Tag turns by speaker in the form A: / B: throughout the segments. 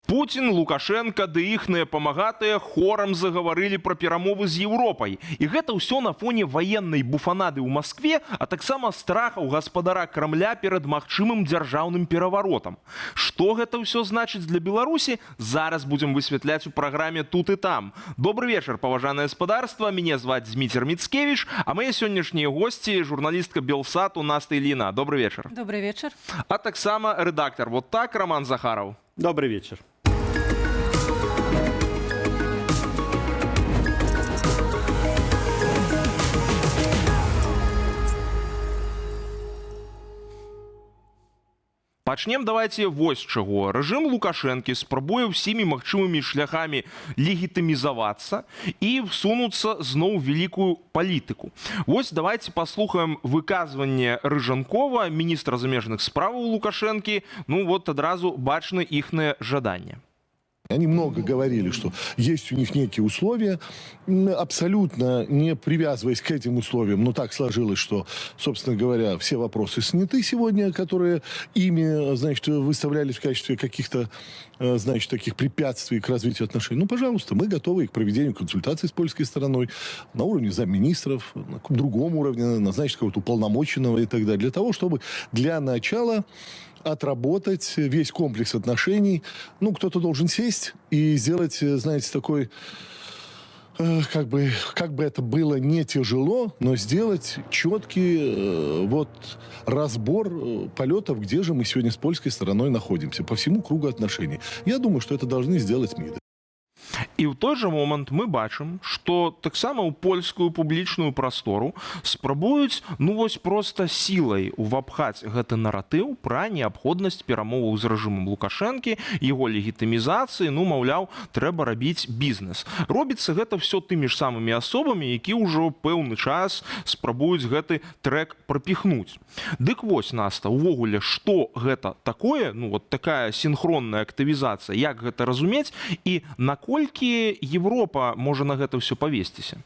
A: Путін, Лукашенко ды іхныя памагатыя хорам загаварылі пра перамовы з Еўропай. І гэта ўсё на фоне ваеннай буфанады ў Маскве, а таксама страхаў гаспадара Крамля перад магчымым дзяржаўным пераваротам. Што гэта ўсё значыць для Беларусі? Зараз будзем высвятляць у праграме «Тут і там». Добрый вечар, паважанае гаспадарства. Мяне зваць Зміцер Міцкевіч, а мае сённяшнія госці журналістка Белсату Наста Іліна. Добрый вечар.
B: Добрый вечар.
A: А таксама рэдактар «Вот так» Роман Захараў.
C: Добрый вечер.
A: Пачнем давайте вось чаго. Рэжым Лукашэнкі спрабуе ўсімі магчымымі шляхамі легітымізавацца і всунуцца зноў у вялікую палітыку. Вось давайте паслухаем выказванне Рыжанкова, міністра замежных справаў Лукашэнкі. Ну вот адразу бачны іхнае жаданне.
D: Они много говорили, что есть у них некие условия, абсолютно не привязываясь к этим условиям, но так сложилось, что, собственно говоря, все вопросы сняты сегодня, которые ими, значит, выставлялись в качестве каких-то, значит, таких препятствий к развитию отношений. Ну, пожалуйста, мы готовы к проведению консультаций с польской стороной на уровне замминистров, на каком-то другом уровне, назначить какого-то уполномоченного и так далее, для того, чтобы для начала отработать весь комплекс отношений. Ну, кто-то должен сесть и сделать, знаете, такой, как бы это было не тяжело, но сделать четкий вот разбор полетов, где же мы сегодня с польской стороной находимся, по всему кругу отношений. Я думаю, что это должны сделать МИДы.
A: І ў той жа момант мы бачым, што таксама ў польскую публічную прастору спрабуюць, ну вось проста сілай увапхаць гэты наратыў пра неабходнасць перамоваў з рэжымам Лукашэнкі, яго легітымізацыі, ну, маўляў, трэба рабіць бізнес. Робіцца гэта ўсё тымі ж самымі асобамі, які ўжо пэўны час спрабуюць гэты трэк прапіхнуць. Дык вось, Наста, увогуле, што гэта такое, ну, вот такая сінхронная актывізацыя, як гэта разумець і наколькі Европа можа на гэта ўсё павесціся?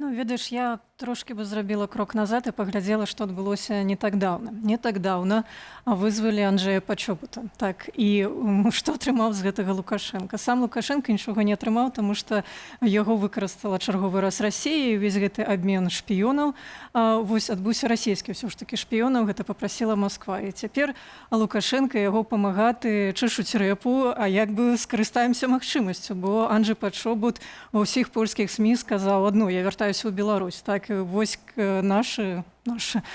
B: Ну, ведаеш, я трошки бы зрабіла крок назад і паглядзела, што адбылося не так даўна. Не так даўна вызвалі Анджэя Пачобута. Так, і што атрымаў з гэтага Лукашенко? Сам Лукашенко нічога не атрымаў, таму што яго выкарыстала чарговы раз Расія, і увесь гэты абмен шпіёнаў. Вось адбыўся расійскі ўсё ж такі шпіёнаў, гэта папрасіла Масква. І цяпер Лукашенко і яго памагаты чэшуць рэпу, а як бы скарыстаемся магчымасцю, бо Анджэй Пачобут ва ўсіх польскіх СМІ сказаў адно: я вяртаюся ў Беларусь. Так, вось наш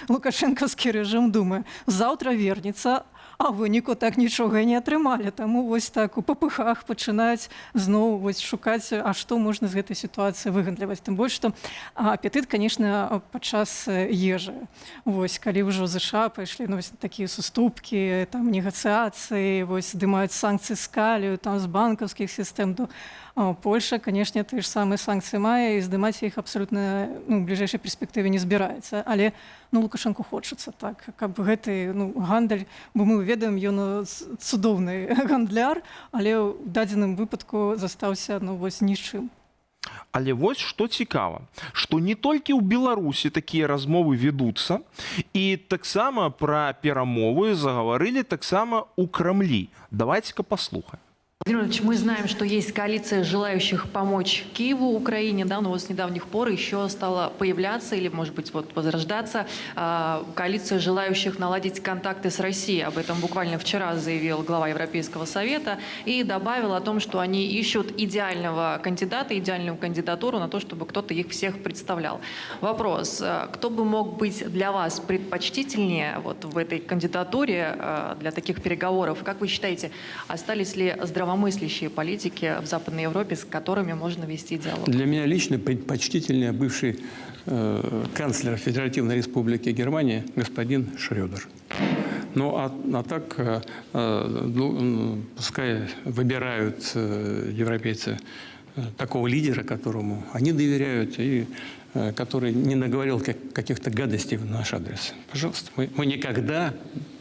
B: лукашэнкаўскі рэжым думае, заўтра вернецца, а выніку так нічога і не атрымалі. Таму вось так у папыхах пачынаюць зноў вось шукаць, а што можна з гэтай сітуацыі выгандліваць. Тым больш, што апетыт, канешне, падчас ежы. Вось, калі ўжо ЗША пайшлі, ну, вось такія суступкі, там негацыяцыі, вось здымаюць санкцыі з калію, там з банкаўскіх сістэм, то Польша, канешне, тыя ж самыя санкцыі мае, і здымаць іх абсалютна, ну, ў бліжэйшай перспектыве не збіраецца. Але, ну, Лукашэнку хочацца, так, каб гэты, ну, гандаль, бо мы ведаем, ён цудоўны гандляр, але ў дадзеным выпадку застаўся, ну, вось ні з чым.
A: Але вось што цікава, што не толькі ў Беларусі такія размовы вядуцца, і таксама пра перамовы загаварылі таксама ў Крамлі. Давайце-ка паслухаем.
E: Владимир Владимирович, мы знаем, что есть коалиция желающих помочь Киеву, Украине, да, но вот с недавних пор еще стала появляться или, может быть, вот возрождаться коалиция желающих наладить контакты с Россией. Об этом буквально вчера заявил глава Европейского совета и добавил о том, что они ищут идеального кандидата, идеальную кандидатуру на то, чтобы кто-то их всех представлял. Вопрос: кто бы мог быть для вас предпочтительнее вот в этой кандидатуре для таких переговоров? Как вы считаете, остались ли здравомыслящие политики в Западной Европе, с которыми можно вести диалог?
F: Для меня лично предпочтительнее бывший канцлер Федеративной Республики Германия господин Шрёдер. Ну, а так, пускай выбирают европейцы такого лидера, которому они доверяют, и который не наговорил каких-то гадостей в наш адрес. Пожалуйста, мы никогда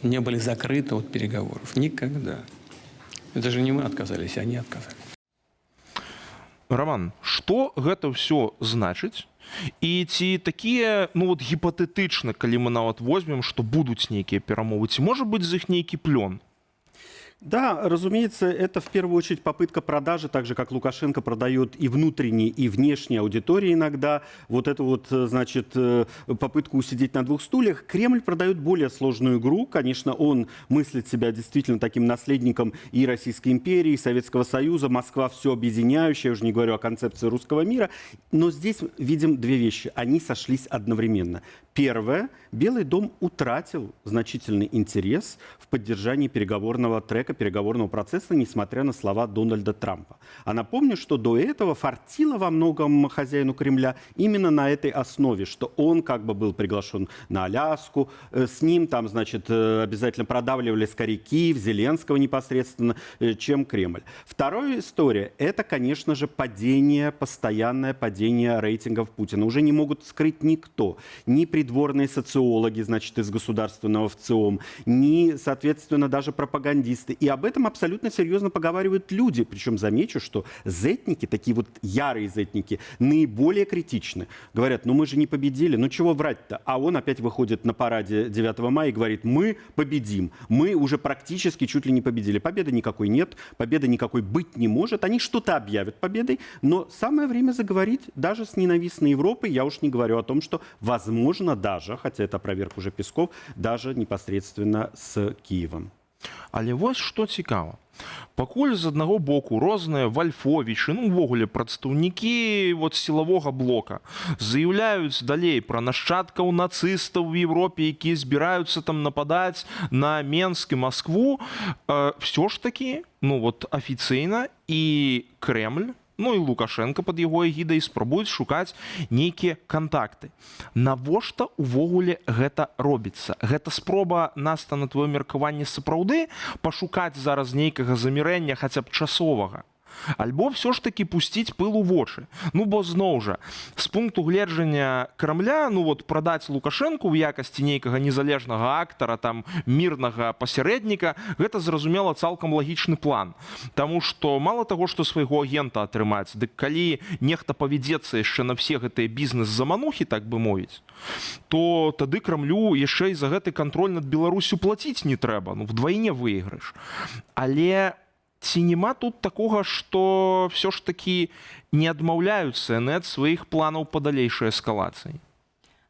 F: не были закрыты от переговоров. Никогда. Это же не мы отказались, они отказались.
A: Роман, што гэта ўсё значыць? І ці такія, ну вот гіпатэтычна, калі мы нават возьмем, што будуць нейкія перамовы, ці можа быць з іх нейкі плён?
C: Да, разумеется, это в первую очередь попытка продажи, так же как Лукашенко продает и внутренней, и внешней аудитории иногда. Вот эту вот, значит, попытку усидеть на двух стульях. Кремль продает более сложную игру. Конечно, он мыслит себя действительно таким наследником и Российской империи, и Советского Союза. Москва все объединяющая, я уже не говорю о концепции русского мира. Но здесь видим две вещи. Они сошлись одновременно. Первое. Белый дом утратил значительный интерес в поддержании переговорного трека, переговорного процесса, несмотря на слова Дональда Трампа. А напомню, что до этого фартило во многом хозяину Кремля именно на этой основе, что он как бы был приглашен на Аляску, с ним там, значит, обязательно продавливали скорее Киев, Зеленского непосредственно, чем Кремль. Вторая история – это, конечно же, падение, постоянное падение рейтингов Путина. Уже не могут скрыть никто, ни придворные социологи, значит, из государственного ВЦИОМ, ни, соответственно, даже пропагандисты. И об этом абсолютно серьезно поговаривают люди. Причем замечу, что зетники, такие вот ярые зетники, наиболее критичны. Говорят, ну мы же не победили, ну чего врать-то? А он опять выходит на параде 9 мая и говорит, мы победим, мы уже практически чуть ли не победили. Победы никакой нет, победы никакой быть не может. Они что-то объявят победой, но самое время заговорить даже с ненавистной Европой. Я уж не говорю о том, что возможно даже, хотя это опроверг уже Песков, даже непосредственно с Киевом.
A: Але вось што цікава. Пакуль з аднаго боку розныя вальфовічы, ну увогуле прадстаўнікі вот сілавога блока заяўляюць далей пра нашчадкаў нацыстаў в Европе, якія збіраюцца там нападаць на Менск і Маскву, все ж таки, ну вот афіцыйна і Кремль, ну і Лукашенко пад яго эгідай спрабуюць шукаць нейкія кантакты. Навошта увогуле гэта робіцца? Гэта спроба нас-то, на твоё меркаванне, сапраўды пашукаць зараз нейкага замірэння хаця б часовага? Альбо все ж таки пусціць пыл у вочы. Ну бо зноў жа, з пункту гледжання Крамля, ну вот прадаць Лукашэнку ў якасці нейкага незалежнага актара, там мірнага пасярэдніка, гэта зразумела цалкам лагічны план. Таму што мала таго, што свайго агента атрымаць, дык калі нехта павядзецца яшчэ на все гэтыя бізнес-заманухі, так бы мовіць, то тады Крамлю яшчэ і за гэты кантроль над Беларусю плаціць не трэба, ну вдвайне выйгрыш. Але ці няма тут такога, што все ж таки не адмаўляюцца яны ад сваіх планаў па далейшай эскалацыі?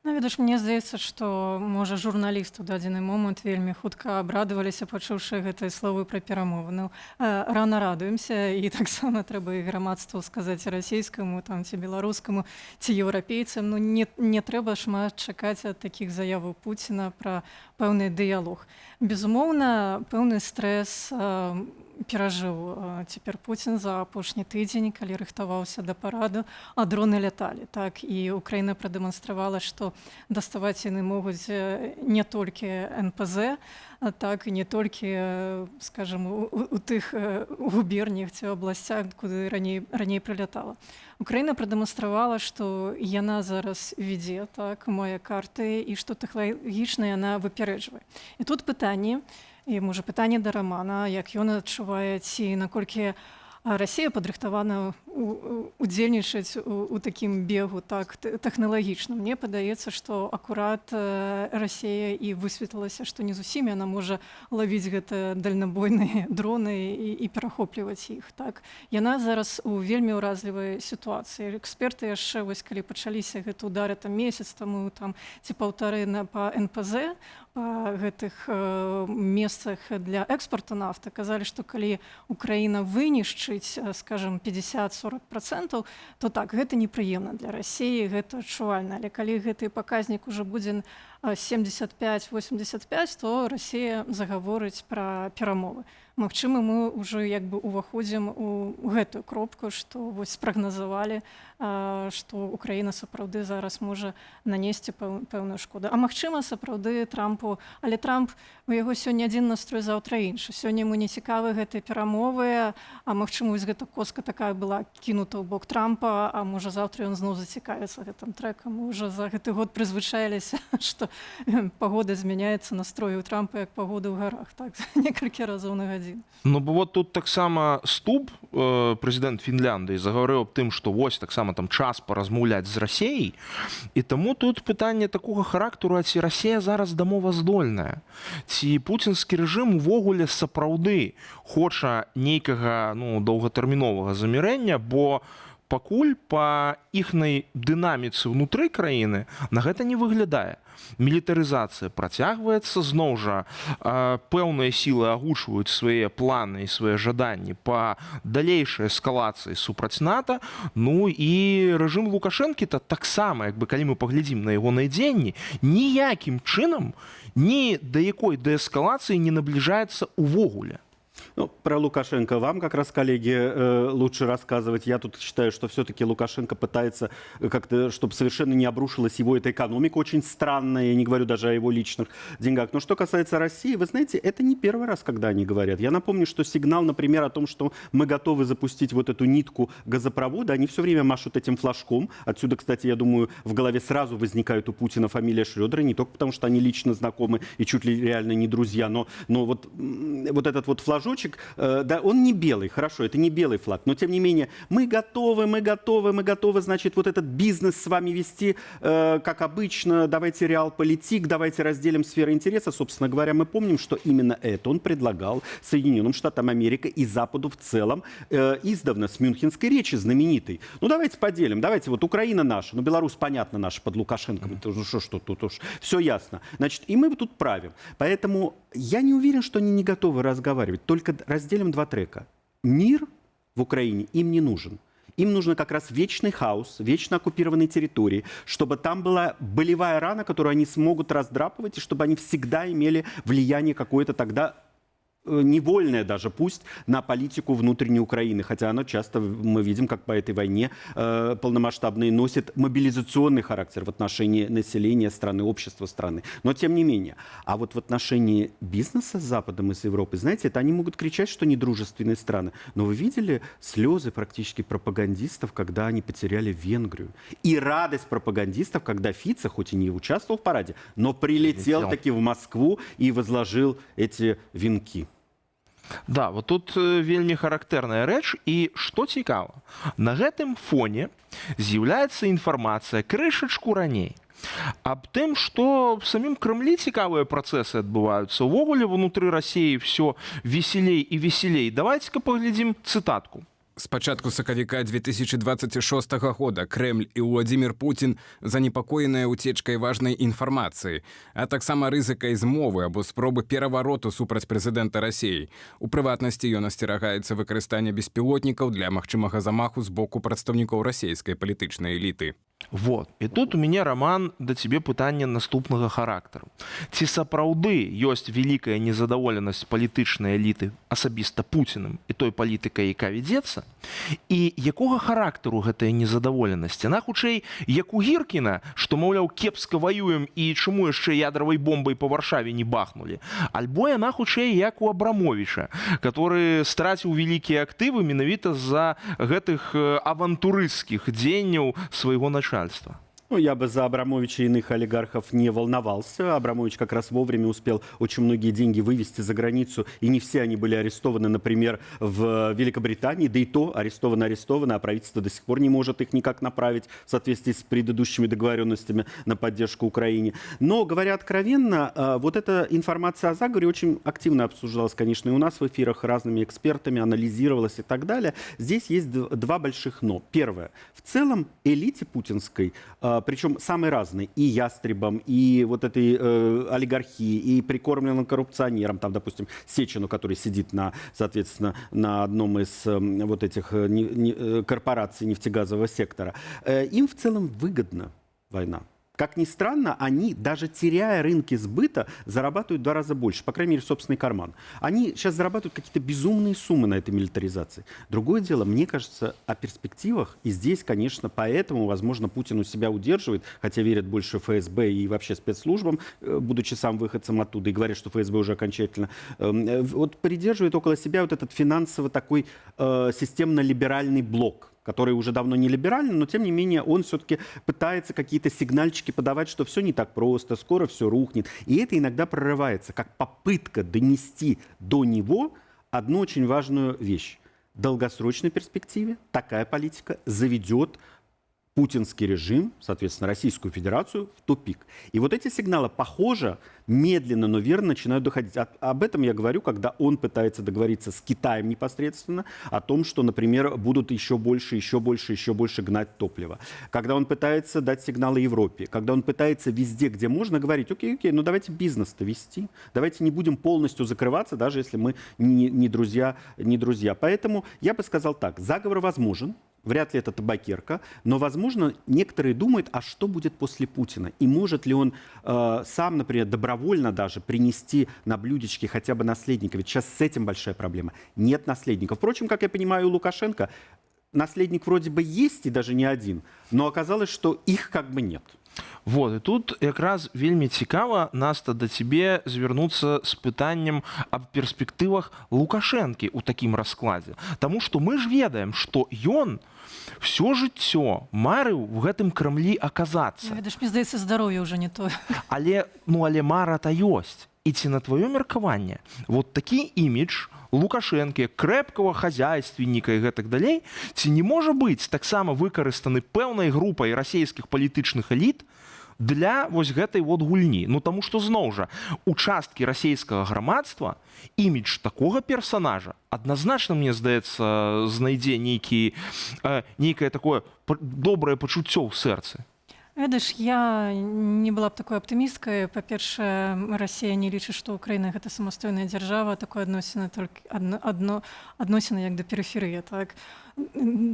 B: Ну, ведаеш, мне здаецца, што, можа, журналісты ў дадзены момант вельмі хутка абрадаваліся, пачуўшы гэтыя словы пра перамовы. Ну, рана радуемся, і таксама трэба і грамадству сказаць расійскаму, там, ці беларускаму, ці еўрапейцам. Ну, не трэба шмат чакаць ад такіх заяваў Пуціна пра пэўны дыялог. Безумоўна, пэўны стрэс перажыў цяпер Пуцін за апошні тыдзень, калі рыхтаваўся да параду, а дроны ляталі. Так, і Украіна прадэманстравала, што даставаць яны могуць не толькі НПЗ, так, і не толькі, скажем, у тых губернях ці абласцях, куды раней прылятала. Украіна прадэманстравала, што яна зараз вядзе, так, мае карты, і што тэхналагічна яна выпярэджвае. І тут пытанне, і, можа, пытанне да Рамана, як ён адчувае, ці наколькі Расія падрыхтавана удзельнічаць у такім бегу, так, тэхналагічна. Мне падаецца, што акурат Расія і высветлілася, што не зусім яна можа лавіць гэтыя дальнабойныя дроны і перахопліваць іх. Так. Яна зараз у вельмі ўразлівай сітуацыі. Эксперты яшчэ, вось, калі пачаліся гэты ўдары там месяц таму, там, ці паўтары па НПЗ, па гэтых месцах для экспорту нафты, казалі, што калі Украіна вынішчыць, скажем, 50-40%, то так, гэта непрыемна для Расіі, гэта адчувальна. Але калі гэты паказнік уже будзе 75-85, то Расія загаворыць пра перамовы. Магчыма, мы ўжо як бы уваходзім у гэтую кропку, што вось спрагназавалі, што Украіна сапраўды зараз можа нанесці пэўную шкоду. А магчыма, сапраўды Трампу, але Трамп, у яго сёння адзін настрой, заўтра іншы. Сёння яму не цікавы гэтыя перамовы, а магчыма, вось гэта коска такая была кінута ў бок Трампа, а можа заўтра ён зноў зацікавіцца гэтым трэкам. Мы ўжо за гэты год прызвычаіліся, што погода змяняецца, настрой у Трампа як погода ў гарах, так, некалькі разоў на гадзіну.
A: Ну бо вот тут таксама Ступ прэзідэнт Фінляндыі загаварыў аб тым, што вось таксама там час паразмаўляць з Расеяй, і таму тут пытанне такога характару, а ці Расія зараз дамоваздольная, ці пуцінскі рэжым увогуле сапраўды хоча нейкага доўгатэрміновага замірэння, бо пакуль па іхнай дынаміцы ўнутры краіны на гэта не выглядае. Мілітарызацыя працягваецца, зноў жа пэўныя сілы агучваюць свае планы і свае жаданні па далейшай эскалацыі супраць НАТО. Ну і рэжым Лукашэнкі-то таксама, калі мы паглядзім на ягоныя дзеянні, ніякім чынам ні да якой дээскалацыі не набліжаецца увогуле.
C: Ну, про Лукашенко вам как раз, коллеги, лучше рассказывать. Я тут считаю, что все-таки Лукашенко пытается как-то, чтобы совершенно не обрушилась его эта экономика очень странная, я не говорю даже о его личных деньгах. Но что касается России, вы знаете, это не первый раз, когда они говорят. Я напомню, что сигнал, например, о том, что мы готовы запустить вот эту нитку газопровода, они все время машут этим флажком. Отсюда, кстати, я думаю, в голове сразу возникает у Путина фамилия Шрёдера, не только потому, что они лично знакомы и чуть ли реально не друзья, но вот этот вот флажочек, да, он не белый, хорошо, это не белый флаг, но тем не менее мы готовы, значит, вот этот бизнес с вами вести, как обычно, давайте реалполитик, давайте разделим сферы интереса. Собственно говоря, мы помним, что именно это он предлагал Соединенным Штатам Америки и Западу в целом издавна с Мюнхенской речи знаменитой. Ну давайте поделим, давайте вот Украина наша, ну Беларусь, понятно, наша под Лукашенко, ну что тут уж все ясно. Значит, и мы тут правим. Поэтому я не уверен, что они не готовы разговаривать. Только разделим два трека. Мир в Украине им не нужен. Им нужен как раз вечный хаос, вечно оккупированные территории, чтобы там была болевая рана, которую они смогут раздрапывать, и чтобы они всегда имели влияние какое-то тогда невольное даже, пусть, на политику внутренней Украины. Хотя оно часто, мы видим, как по этой войне полномасштабной носит мобилизационный характер в отношении населения страны, общества страны. Но тем не менее. А вот в отношении бизнеса с Западом и с Европой, знаете, это они могут кричать, что недружественные страны. Но вы видели слезы практически пропагандистов, когда они потеряли Венгрию? И радость пропагандистов, когда Фице, хоть и не участвовал в параде, но прилетел таки в Москву и возложил эти венки.
A: Да, вот тут вельмі характэрная рэч, і што цікава, на гэтым фоне з'яўляецца інфармацыя крышачку раней аб тым, што в самім Крэмлі цікавыя працэсы адбываюцца. Увогуле, внутры Расіі все весялей і весялей. Давайте-ка паглядзім цытатку.
G: С пачатку сакавіка 2026 года Кремль і Владимир Путін занепакоеныя уцечкай важнай інфармацыі, а таксама рызыкай змовы або спробы перавароту супраць прэзідэнта Расіі. У прыватнасці ён асцерагаецца выкарыстання беспілотнікаў для магчымага замаху з боку прадстаўнікоў расійскай палітычнай эліты.
A: Вот. І тут у мяне, Роман, да цябе пытанне наступнага характару. Ці сапраўды ёсць вялікая незадаволенасць палітычнай эліты асабіста Пуцінам і той палітыкай, яка вядзецца? І якога характару гэтая незадаволенасць? Яна хутчэй як у Гіркіна, што, маўляў, кепска ваюем і чаму яшчэ ядравай бомбай па Варшаве не бахнулі? Альбо яна хутчэй як у Абрамовіча, который страціў вялікія актывы менавіта з-за гэтых авантурысцкіх дзеянняў свайго начальства.
C: Ну, я бы за Абрамовича и иных олигархов не волновался. Абрамович как раз вовремя успел очень многие деньги вывести за границу, и не все они были арестованы, например, в Великобритании, да и то арестованы, а правительство до сих пор не может их никак направить в соответствии с предыдущими договоренностями на поддержку Украине. Но, говоря откровенно, вот эта информация о заговоре очень активно обсуждалась, конечно, и у нас в эфирах разными экспертами, анализировалась и так далее. Здесь есть два больших «но». Первое. В целом элите путинской, причем самые разные, и ястребам, и вот этой олигархии, и прикормленным коррупционерам, там, допустим, Сечину, который сидит, соответственно, на одном из вот этих корпораций нефтегазового сектора, им в целом выгодна война. Как ни странно, они, даже теряя рынки сбыта, зарабатывают в 2 раза больше, по крайней мере, в собственный карман. Они сейчас зарабатывают какие-то безумные суммы на этой милитаризации. Другое дело, мне кажется, о перспективах, и здесь, конечно, поэтому, возможно, Путин у себя удерживает, хотя верит больше ФСБ и вообще спецслужбам, будучи сам выходцем оттуда, и говорит, что ФСБ уже окончательно, вот придерживает около себя вот этот финансово такой системно-либеральный блок, который уже давно не либеральный, но тем не менее он все-таки пытается какие-то сигнальчики подавать, что все не так просто, скоро все рухнет. И это иногда прорывается, как попытка донести до него одну очень важную вещь. в долгосрочной перспективе такая политика заведет путинский режим, соответственно, Российскую Федерацию, в тупик. И вот эти сигналы, похоже, медленно, но верно начинают доходить. Об этом я говорю, когда он пытается договориться с Китаем непосредственно о том, что, например, будут еще больше гнать топливо. Когда он пытается дать сигналы Европе, когда он пытается везде, где можно, говорить: окей, ну давайте бизнес-то вести, давайте не будем полностью закрываться, даже если мы не друзья. Поэтому я бы сказал так: заговор возможен. Вряд ли это табакерка, но, возможно, некоторые думают, а что будет после Путина? И может ли он сам, например, добровольно даже принести на блюдечке хотя бы наследника? Ведь сейчас с этим большая проблема. Нет наследников. Впрочем, как я понимаю, у Лукашенко наследник вроде бы есть, и даже не один, но оказалось, что их как бы нет.
A: Вот, і тут якраз вельмі цікава, Наста, да цябе звярнуцца з пытаннем аб перспектывах Лукашэнкі ў такім раскладзе. Таму што мы ж ведаем, што ён все жыццё марыў в гэтым Крамлі аказацца.
B: Ведаеш, мне здаецца, здароўе ўжо не то.
A: Але мара-то ёсць. І ці на твоё меркаванне вот такі імідж Лукашэнкі, крэпкага хазяйственніка і гэтак далей, ці не можа быць таксама выкарыстаны пэўнай групай расійскіх палітычных эліт для вось гэтай вот гульні? Ну таму што, зноў жа, у часткі расійскага грамадства імідж такога персанажа адназначна, мне здаецца, знайдзе нейкае такое добрае пачуццё ў сэрцы.
B: Ведаеш, я не была б такой аптымісткай. Па-першае, Расія не лічыць, што Украіна гэта самастойная дзяржава, такое адносіны толькі адносіны як да перыферыі, так?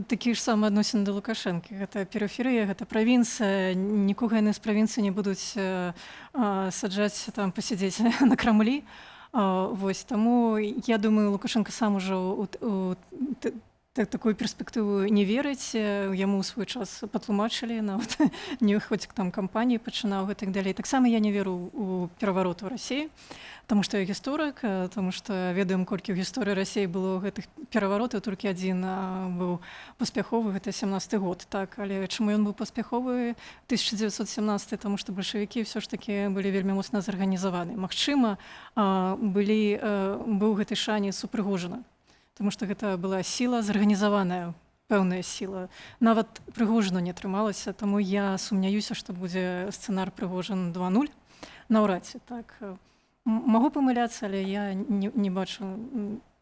B: Такія ж самыя адносіны да Лукашэнкі. Гэта перыферыя, гэта правінцыя. Нікога яны з правінцыі не будуць саджаць там пасядзець на Крамлі. Вось, таму я думаю, Лукашенко сам ужо такую перспектыву не верыць. Яму ў свой час патлумачылі, нават не хоць там кампаніі пачынаў і так далей. Таксама я не веру ў пераварот у Расіі, таму што я гісторык, таму што ведаем, колькі ў гісторыі Расіі было гэтых пераваротаў, толькі адзін быў паспяховы, гэта 17-й год. Так, але чаму ён быў паспяховы 1917, таму што бальшавікі ўсё ж такі былі вельмі моцна зарганізаваны. Магчыма, быў гэты шанец у Прыгожина. Таму што гэта была сіла зарганізаваная, пэўная сіла. Нават Прыгожину не атрымалася, таму я сумняюся, што будзе сцэнар Прыгожин 2.0. Наўрад ці так. Магу памыляцца, але я не бачу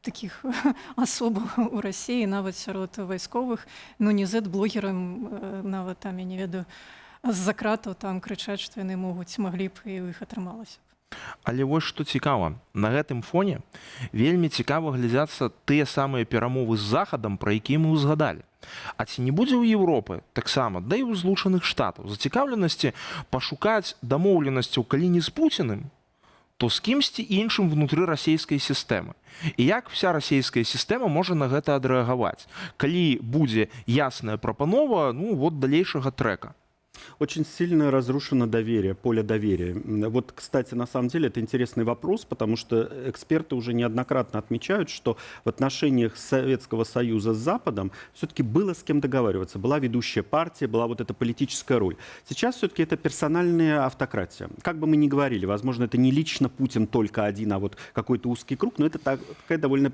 B: такіх асобаў у Расіі, нават сярод вайсковых, ну не зэт-блогерам, нават там, я не ведаю, з-за кратаў там крычаць, што яны маглі б, і ў іх атрымалася.
A: Але вось што цікава, на гэтым фоне вельмі цікава глядзяцца тыя самыя перамовы з Захадам, пра якія мы ўзгадалі. А ці не будзе ў Европы таксама, да і ў Злучаных Штатаў, зацікаўленасці пашукаць дамоўленасцяў, калі не з Пуціним, то з кімсьці іншым внутры расійскай сістэмы. І як вся расійская сістэма можа на гэта адрэагаваць, калі будзе ясная прапанова, ну, вот далейшага трэка?
C: Очень сильно разрушено доверие, поле доверия. Вот, кстати, на самом деле это интересный вопрос, потому что эксперты уже неоднократно отмечают, что в отношениях Советского Союза с Западом все-таки было с кем договариваться. Была ведущая партия, была вот эта политическая роль. Сейчас все-таки это персональная автократия. Как бы мы ни говорили, возможно, это не лично Путин только один, а вот какой-то узкий круг, но это такая довольно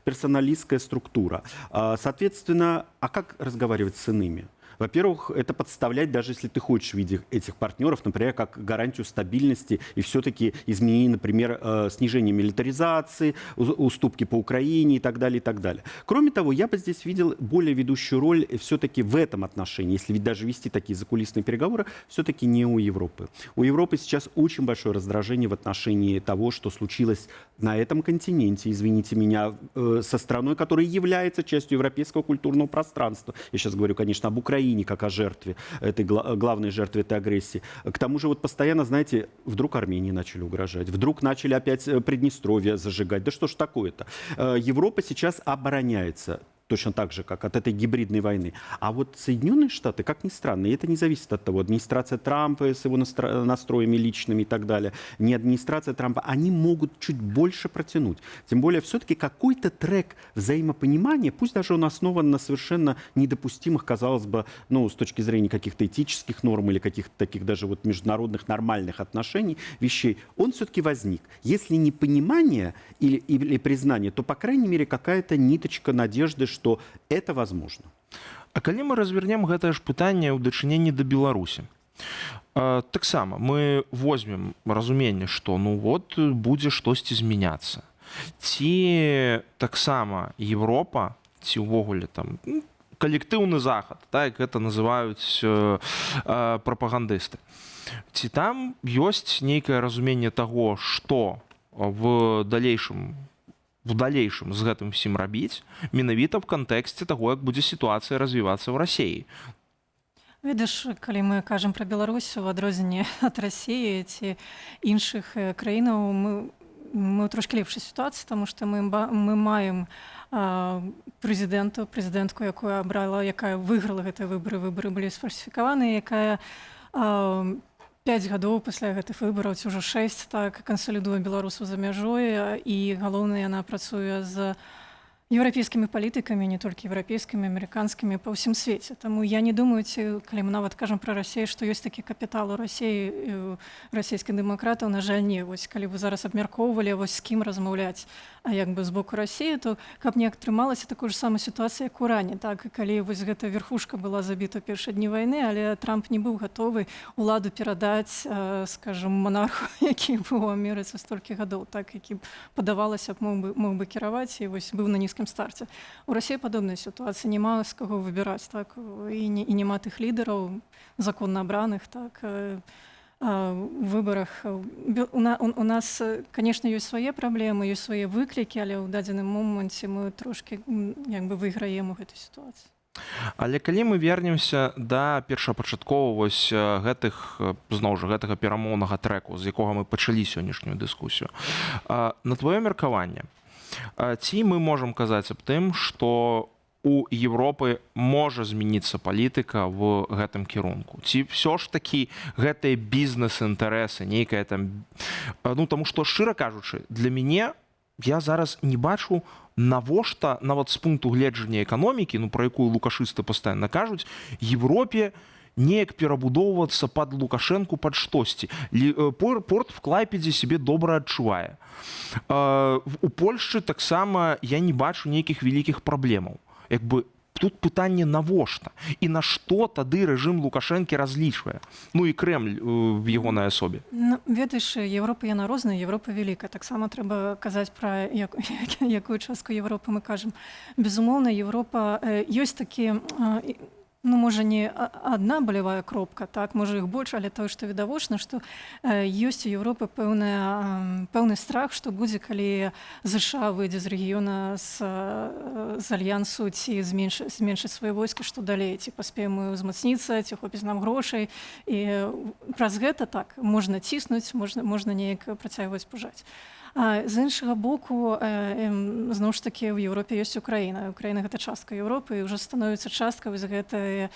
C: персоналистская структура. Соответственно, а как разговаривать с иными? Во-первых, это подставлять, даже если ты хочешь видеть этих партнеров, например, как гарантию стабильности и все-таки изменение, например, снижение милитаризации, уступки по Украине и так далее, и так далее. Кроме того, я бы здесь видел более ведущую роль все-таки в этом отношении, если ведь даже вести такие закулисные переговоры, все-таки не у Европы. У Европы сейчас очень большое раздражение в отношении того, что случилось на этом континенте, извините меня, со страной, которая является частью европейского культурного пространства. Я сейчас говорю, конечно, об Украине, как о жертве, этой главной жертве этой агрессии. К тому же вот постоянно, знаете, вдруг Армении начали угрожать, вдруг начали опять Приднестровье зажигать. Да что ж такое-то? Европа сейчас обороняется. точно так же, как от этой гибридной войны. А вот Соединенные Штаты, как ни странно, и это не зависит от того, администрация Трампа с его настроями личными и так далее, не администрация Трампа, они могут чуть больше протянуть. Тем более, все-таки какой-то трек взаимопонимания, пусть даже он основан на совершенно недопустимых, казалось бы, ну, с точки зрения каких-то этических норм или каких-то таких даже вот международных нормальных отношений, вещей, он все-таки возник. Если не понимание или признание, то, по крайней мере, какая-то ниточка надежды, что это возможно.
A: А калі мы развернем гэтае ж пытанне ў дачыненні да Беларусі, таксама мы возьмем разуменне, што ну вот будзе штосьці змяняцца. Ці таксама Европа, ці ўвогуле там калектыўны захад, так гэта называюць прапагандысты. Ці там ёсць нейкае разуменне таго, што в далейшым з гэтым всім рабіць, менавіта в кантэксце таго, як будзе сітуацыя развівацца ў Расіі.
B: Ведаеш, калі мы кажам пра Беларусь, у адрозненне ад Расіі ці іншых краінаў, мы ў трошкі лепшай сітуацыі, таму што мы маем прэзідэнтку, якую абрала, якая выйграла гэтыя выбары былі сфальсіфікаваны, якая 5 гадоў пасля гэтых выбараў, ці ўжо 6, так, кансалідуе беларусаў за мяжой, і галоўнае, яна працуе з еўрапейскімі палітыкамі, не толькі еўрапейскімі, амерыканскімі, па ўсім свеце. Таму я не думаю, калі мы нават кажам пра Расію, што ёсць такі капітал у Расіі, расійскіх дэмакратаў, на жаль, не. Вось, калі вы зараз абмяркоўвалі, вось з кім размаўляць, а як бы з боку Расіі, то каб не атрымалася такую ж самую сітуацыю, як у ране. Так, калі вось гэта верхушка была забіта ў першыя дні вайны, але Трамп не быў гатовы уладу перадаць, скажам, монарху, які быў у Амерыцы столькі гадоў, так, які падавалася б мог бы кіраваць і вось быў на нізкім старце. У Расіі падобная сітуацыя, няма з каго выбіраць, так, і няма тых лідараў законна абраных, так, у выбарах. У нас, конечно, ёсць свае праблемы, ёсць свае выклікі, але ў дадзеным моманце мы трошкі як бы выйграем у гэтай сітуацыі.
A: Але калі мы вернемся да першапачаткова вось гэтага перамоўнага трэку, з якога мы пачалі сённяшнюю дыскусію, на твоё меркаванне, ці мы можам казаць аб тым, што у Европы можа змяніцца палітыка в гэтым кірунку? Ці ўсё ж такі гэтыя бізнес-інтарэсы, нейкая там... Ну, таму што, шчыра кажучы, для мяне я зараз не бачу, навошта, нават з пункту гледжання эканомікі, ну, пра якую лукашысты пастаянна кажуць, Европе неяк перабудоўвацца пад Лукашэнку, пад штосьці. Порт в Клайпедзе себе добра адчувае. У Польшчы таксама я не бачу нейкіх вялікіх праблемаў. Як бы тут пытанне навошта і на што тады рэжым Лукашэнкі разлічвае, ну і Крэмль в ягонай асобе.
B: Ведаеш, Европа яна розная, Европа вялікая, таксама трэба казаць пра якую частку Европы мы кажам. Безумоўна, Европа ёсць такі, ну, можа, не адна балявая кропка, так, можа, іх больш, але тое, што відавочна, што ёсць у Европы пэўны страх, што будзе, калі ЗША выйдзе з рэгіёна з альянсу, ці зменшыць свае войскі, што далей, ці паспеем мы ўзмацніцца, ці хопіць нам грошай. І праз гэта, так, можна ціснуць, можна неяк працягваць пужаць. З іншага боку, зноў ж такі, ў Еўропе ёсць Украіна. Украіна — гэта частка Еўропы, і ўжо становіцца часткай з гэтай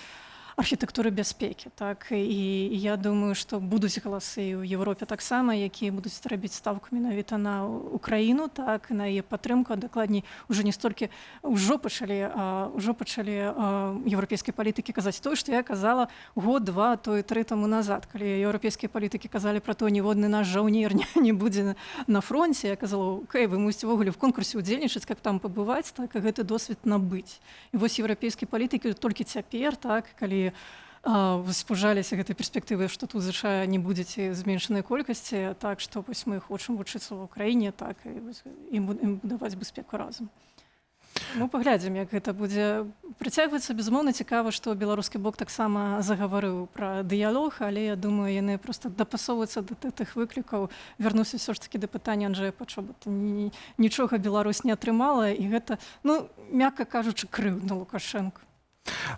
B: архітэктуры бяспекі. Так? І я думаю, што будуць галасы ў Еўропе таксама, якія будуць рабіць ставку менавіта на Украіну, так, на яе падтрымку, а дакладней, ужо не столькі ўжо пачалі еўрапейскія палітыкі казаць тое, што я казала год, два, то і 3 таму назад, калі еўрапейскія палітыкі казалі пра то, ніводны наш жаўнер не будзе на фронце, я казала, окей, вы мусіце ўвогуле в конкурсе ўдзельнічаць, каб там пабываць, так, і гэты досвед набыць. І вось еўрапейскія палітыкі толькі цяпер, так, калі спужаліся гэтай перспектывы, што тут ЗША не будзе зменшанай колькасці, так, што вось мы хочам вучыцца ў Украіне, так, і будаваць бяспеку разам. Ну, паглядзім, як гэта будзе працягвацца. Безумоўна, цікава, што беларускі бок таксама загаварыў пра дыялог, але я думаю, яны проста дапасоўваюцца да тых выклікаў. Вярнуся ўсё ж такі да пытання Анджэя Пачобута. Нічога Беларусь не атрымала, і гэта, ну, мякка кажучы, крыўдна Лукашэнку.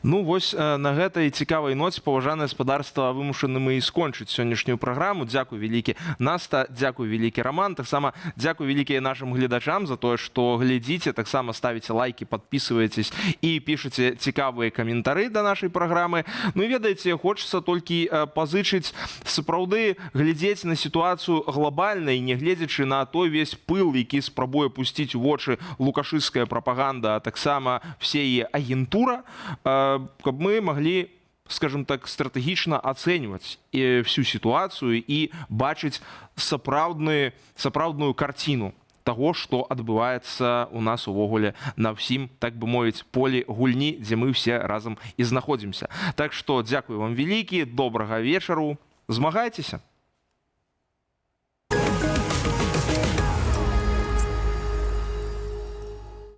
A: Ну вось на гэтай цікавай ноце, паважанае спадарства, вымушаны мы і скончыць сённяшнюю праграму. Дзякуй вялікі, Наста, дзякуй вялікі, Раман. Таксама дзякуй вялікія нашым гледачам за тое, што глядзіце, таксама ставіце лайки, подписываетесь і пішаце цікавыя каментары да нашай праграмы. Ну і ведаеце, хочацца толькі пазычыць сапраўды глядзець на сітуацыю глобальна і не гледзячы на той весь пыл, які спрабуе пусціць у вочы лукашысцкая прапаганда, а таксама все яе агентура, каб мы маглі, скажем так, стратэгічна ацэньваць всю сітуацыю і бачыць сапраўдную карціну таго, што адбываецца у нас увогуле на ўсім, так бы мовіць, полі гульні, дзе мы все разам і знаходзімся. Так што дзякуй вам вялікі, добрага вечару, змагайцеся!